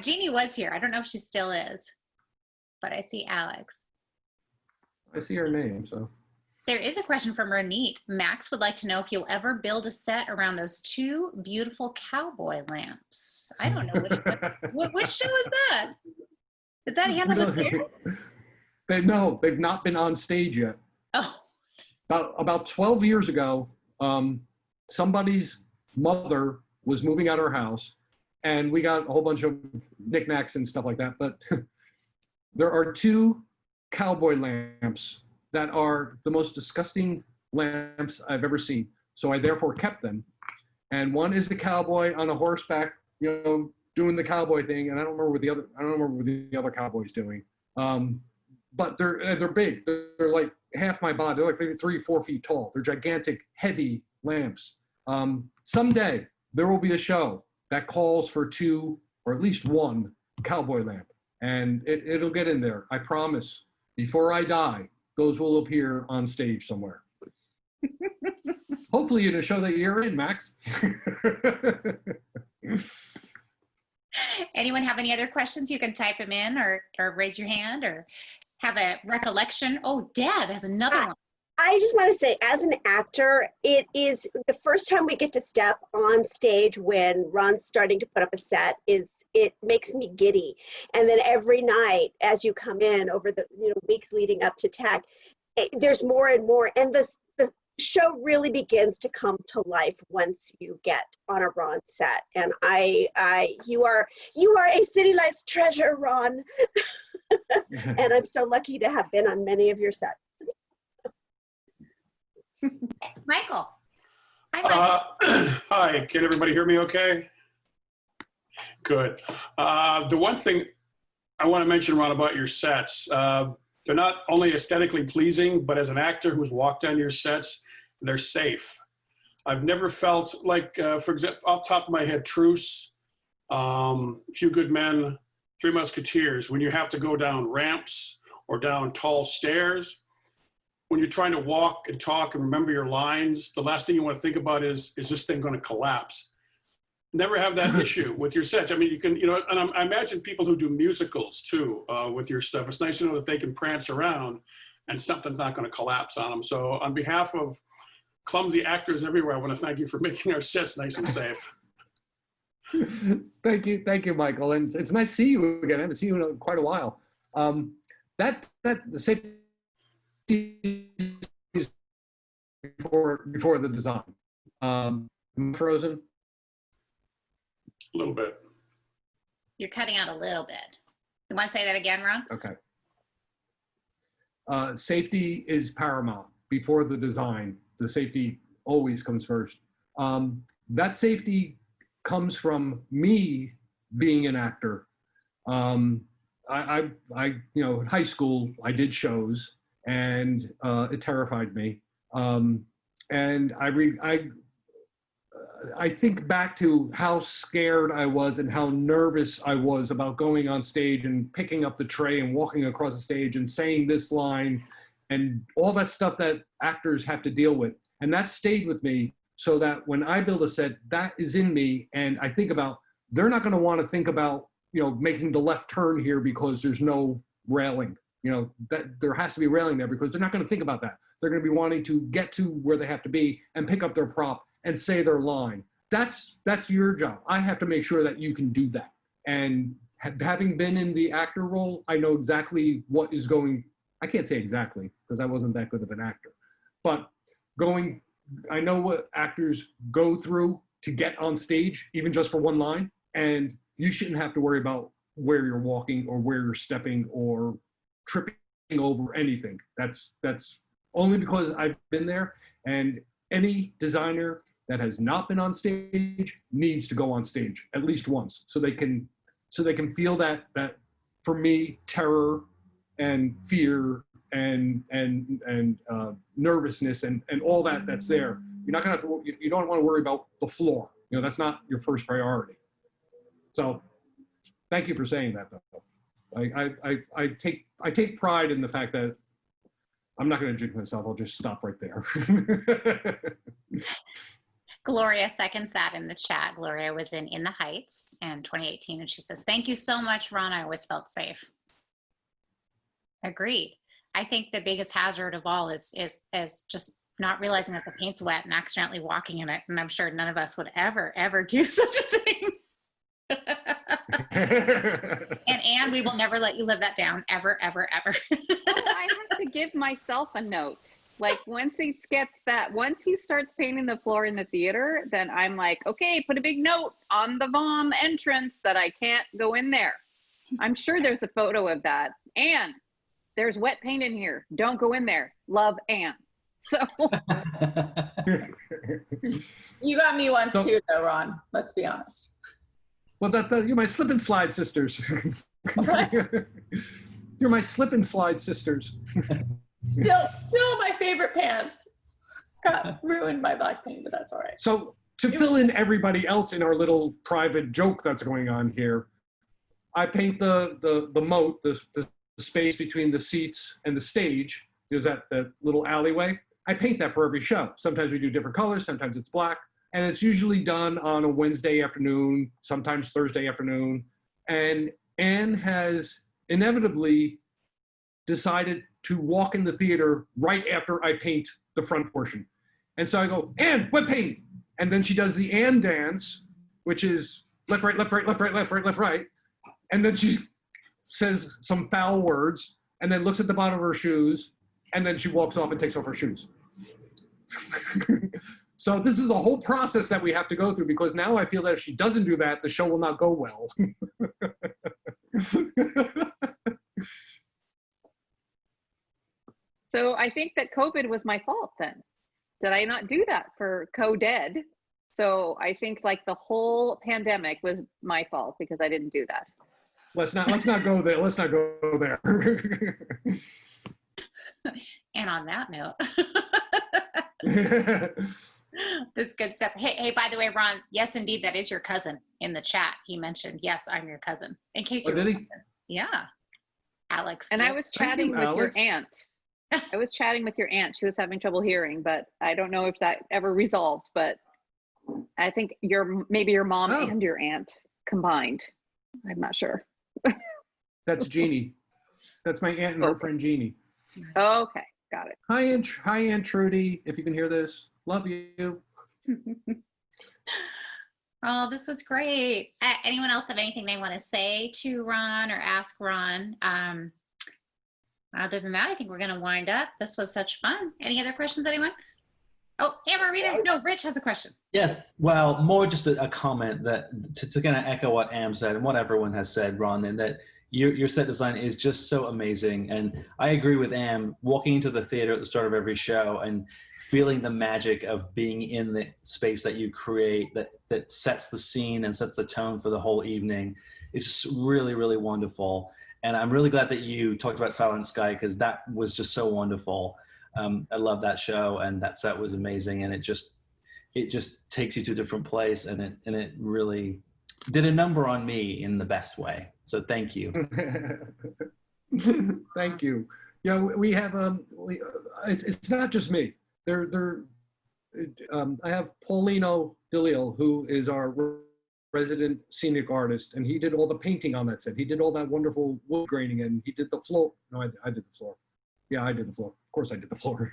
B: Jeannie was here. I don't know if she still is, but I see Alex.
A: I see her name, so.
B: There is a question from Ronit. Max would like to know if you'll ever build a set around those 2 beautiful cowboy lamps. I don't know which one. Which show is that? Is that Hannah Montana?
A: No, they've not been on stage yet.
B: Oh.
A: About 12 years ago, somebody's mother was moving out of her house, and we got a whole bunch of knickknacks and stuff like that. But there are 2 cowboy lamps that are the most disgusting lamps I've ever seen. So I therefore kept them. And one is the cowboy on a horseback, you know, doing the cowboy thing. And I don't remember what the other cowboy's doing. But they're big. They're like half my body. They're like 3 or 4 feet tall. They're gigantic, heavy lamps. Someday there will be a show that calls for 2 or at least 1 cowboy lamp, and it'll get in there. I promise. Before I die, those will appear on stage somewhere. Hopefully in a show that you're in, Max.
B: Anyone have any other questions? You can type them in or raise your hand or have a recollection. Oh, Deb has another one.
D: I just want to say, as an actor, it is the first time we get to step on stage when Ron's starting to put up a set. It makes me giddy. And then every night, as you come in over the weeks leading up to TAC, there's more and more. And the show really begins to come to life once you get on a Ron set. And you are a City Lights treasure, Ron. And I'm so lucky to have been on many of your sets.
B: Michael. Hi, Michael.
G: Hi, can everybody hear me okay? Good. The one thing I want to mention, Ron, about your sets, they're not only aesthetically pleasing, but as an actor who's walked on your sets, they're safe. I've never felt like, for example, off the top of my head, Truce, Few Good Men, Three Musketeers, when you have to go down ramps or down tall stairs, when you're trying to walk and talk and remember your lines, the last thing you want to think about is this thing going to collapse? Never have that issue with your sets. I mean, you can, and I imagine people who do musicals too with your stuff. It's nice to know that they can prance around and something's not going to collapse on them. So on behalf of clumsy actors everywhere, I want to thank you for making our sets nice and safe.
A: Thank you, Michael. And it's nice to see you again. I haven't seen you in quite a while. The safety is before the design. Frozen.
G: A little bit.
B: You're cutting out a little bit. You want to say that again, Ron?
A: Okay. Safety is paramount before the design. The safety always comes first. That safety comes from me being an actor. In high school, I did shows, and it terrified me. And I think back to how scared I was and how nervous I was about going on stage and picking up the tray and walking across the stage and saying this line and all that stuff that actors have to deal with. And that stayed with me so that when I build a set, that is in me. And I think about, they're not going to want to think about, making the left turn here because there's no railing. That there has to be railing there because they're not going to think about that. They're going to be wanting to get to where they have to be and pick up their prop and say their line. That's your job. I have to make sure that you can do that. And having been in the actor role, I know exactly what is going, I can't say exactly because I wasn't that good of an actor, but I know what actors go through to get on stage, even just for one line, and you shouldn't have to worry about where you're walking or where you're stepping or tripping over anything. That's only because I've been there, and any designer that has not been on stage needs to go on stage at least once, so they can feel that for me, terror and fear and nervousness and all that's there. You're not gonna have to, you don't want to worry about the floor. You know, that's not your first priority. So thank you for saying that, though. I take pride in the fact that I'm not going to jinx myself. I'll just stop right there.
B: Gloria seconds that in the chat. Gloria was in the Heights in 2018, and she says, "Thank you so much, Ron. I always felt safe." Agreed. I think the biggest hazard of all is just not realizing that the paint's wet and accidentally walking in it. And I'm sure none of us would ever do such a thing. And we will never let you live that down, ever.
E: Oh, I have to give myself a note. Like once he starts painting the floor in the theater, then I'm like, okay, put a big note on the VOM entrance that I can't go in there. I'm sure there's a photo of that. Anne, there's wet paint in here. Don't go in there. Love, Anne. So
F: you got me once too, though, Ron. Let's be honest.
A: Well, you're my slip and slide sisters. You're my slip and slide sisters.
F: Still my favorite pants. Got ruined by black paint, but that's all right.
A: So to fill in everybody else in our little private joke that's going on here, I paint the moat, the space between the seats and the stage. There's that little alleyway. I paint that for every show. Sometimes we do different colors, sometimes it's black. And it's usually done on a Wednesday afternoon, sometimes Thursday afternoon. And Anne has inevitably decided to walk in the theater right after I paint the front portion. And so I go, Anne, wet paint. And then she does the Anne dance, which is left, right, left, right, left, right, left, right, left, right. And then she says some foul words and then looks at the bottom of her shoes. And then she walks off and takes off her shoes. So this is a whole process that we have to go through, because now I feel that if she doesn't do that, the show will not go well.
E: So I think that COVID was my fault then. Did I not do that for Co-Dead? So I think like the whole pandemic was my fault because I didn't do that.
A: Let's not go there. Let's not go there.
B: And on that note, this good stuff. Hey, by the way, Ron, yes, indeed, that is your cousin in the chat. He mentioned, yes, I'm your cousin. In case you
A: did he?
B: Yeah. Alex.
E: And I was chatting with your aunt. I was chatting with your aunt. She was having trouble hearing, but I don't know if that ever resolved, but I think maybe your mom and your aunt combined. I'm not sure.
A: That's Jeannie. That's my aunt and her friend Jeannie.
E: Okay, got it.
A: Hi, Aunt Trudy. If you can hear this, love you.
B: Oh, this was great. Anyone else have anything they want to say to Ron or ask Ron? Other than that, I think we're going to wind up. This was such fun. Any other questions, anyone? Oh, Marita. No, Rich has a question.
H: Yes. Well, more just a comment that to kind of echo what Am said and what everyone has said, Ron, and that your set design is just so amazing. And I agree with Am, walking into the theater at the start of every show and feeling the magic of being in the space that you create that sets the scene and sets the tone for the whole evening is just really, really wonderful. And I'm really glad that you talked about Silent Sky, because that was just so wonderful. I love that show, and that set was amazing, and it just takes you to a different place, and it really did a number on me in the best way. So thank you.
A: Thank you. Yeah, we have it's not just me. I have Paulino DeLille, who is our resident scenic artist, and he did all the painting on that set. He did all that wonderful wood graining, and he did the floor. No, I did the floor. Yeah, I did the floor. Of course I did the floor.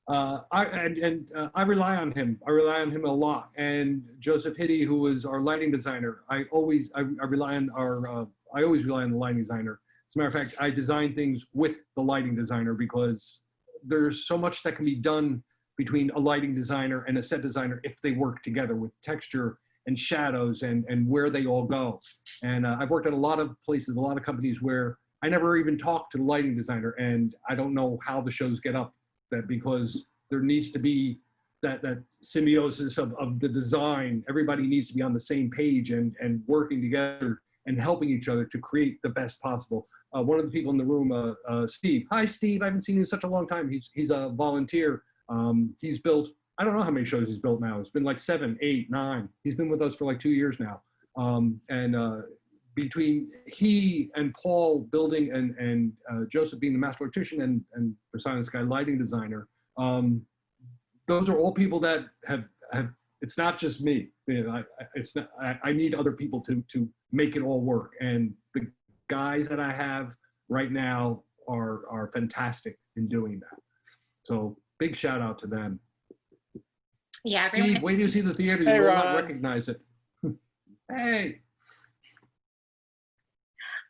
A: I rely on him. I rely on him a lot. And Joseph Hitty, who is our lighting designer, I always rely on the lighting designer. As a matter of fact, I design things with the lighting designer because there's so much that can be done between a lighting designer and a set designer if they work together with texture and shadows and where they all go. And I've worked at a lot of places, a lot of companies where I never even talked to the lighting designer, and I don't know how the shows get up, that because there needs to be that symbiosis of the design. Everybody needs to be on the same page and working together and helping each other to create the best possible. One of the people in the room, Steve. Hi, Steve. I haven't seen you in such a long time. He's a volunteer. He's built, I don't know how many shows he's built now. It's been like 7, 8, 9. He's been with us for like 2 years now. Between he and Paul building and Joseph being the master electrician and for Silent Sky lighting designer, those are all people that have it's not just me. You know, I need other people to make it all work. And the guys that I have right now are fantastic in doing that. So big shout out to them.
B: Yeah,
A: Steve, wait till you see the theater, you will not recognize it. Hey.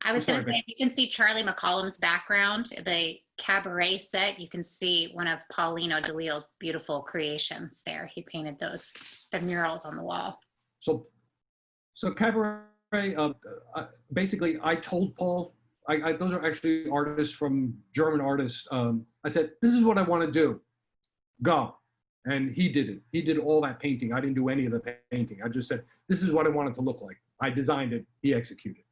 B: I was going to say, if you can see Charlie McCollum's background, the cabaret set, you can see one of Paulino DeLeo's beautiful creations there. He painted the murals on the wall.
A: So cabaret, basically I told Paul, those are actually artists from German artists. I said, this is what I want to do, go. And he did it. He did all that painting. I didn't do any of the painting. I just said, this is what I want it to look like. I designed it, he executed.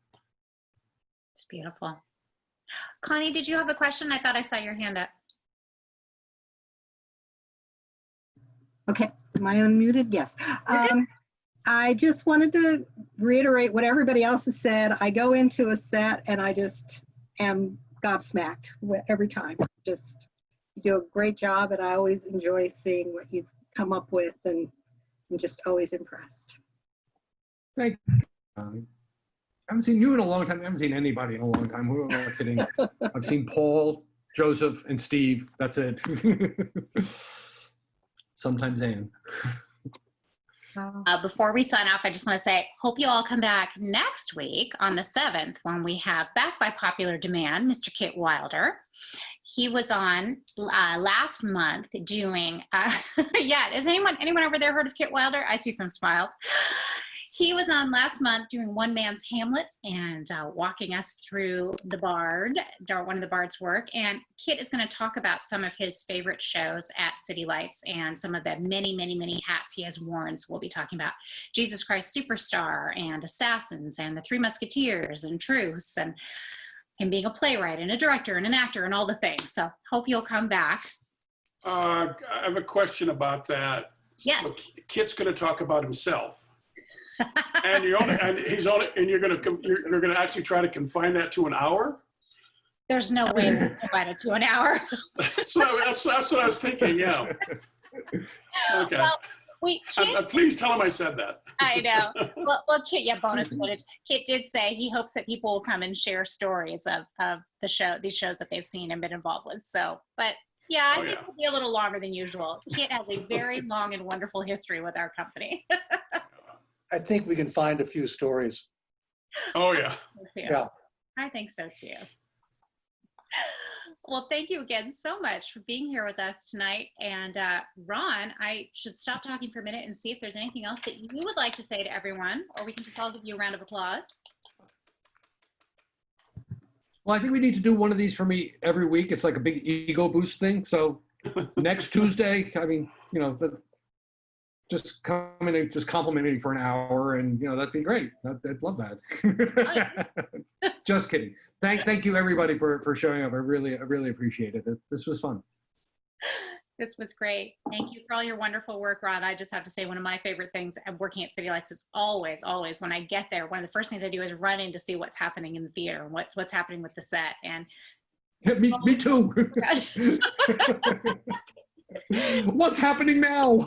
B: It's beautiful. Connie, did you have a question? I thought I saw your hand up.
I: Okay, am I unmuted? Yes. I just wanted to reiterate what everybody else has said. I go into a set and I just am gobsmacked every time. Just you do a great job, and I always enjoy seeing what you've come up with, and I'm just always impressed.
A: Thank you, Connie. I haven't seen you in a long time. I haven't seen anybody in a long time. Who am I kidding? I've seen Paul, Joseph, and Steve. That's it. Sometimes Anne.
B: Before we sign off, I just want to say, hope you all come back next week on the 7th when we have, back by popular demand, Mr. Kit Wilder. He was on last month doing, yeah, has anyone over there heard of Kit Wilder? I see some smiles. He was on last month doing one man's Hamlet and walking us through the Bard, one of the Bard's work. And Kit is going to talk about some of his favorite shows at City Lights and some of the many, many, many hats he has worn. So we'll be talking about Jesus Christ Superstar and Assassins and the Three Musketeers and Truce and him being a playwright and a director and an actor and all the things. So hope you'll come back.
G: I have a question about that.
B: Yeah.
G: So Kit's going to talk about himself. And you're going to actually try to confine that to an hour?
B: There's no way we can confine it to an hour.
G: that's what I was thinking. Yeah. Okay.
B: Well,
G: please tell him I said that.
B: I know. Well, Kit, yeah, bonus footage. Kit did say he hopes that people will come and share stories of these shows that they've seen and been involved with. So, but yeah, I think it'll be a little longer than usual. Kit has a very long and wonderful history with our company.
C: I think we can find a few stories.
G: Oh, yeah.
C: Yeah.
B: I think so, too. Well, thank you again so much for being here with us tonight. And Ron, I should stop talking for a minute and see if there's anything else that you would like to say to everyone, or we can just all give you a round of applause.
A: Well, I think we need to do one of these for me every week. It's like a big ego boost thing. So next Tuesday, I mean, you know, just come in and just compliment me for an hour, and you know, that'd be great. I'd love that. Just kidding. Thank you everybody for showing up. I really appreciate it. This was fun.
B: This was great. Thank you for all your wonderful work, Ron. I just have to say, one of my favorite things of working at City Lights is always when I get there, one of the first things I do is run in to see what's happening in the theater and what's happening with the set. And
A: me too. What's happening now?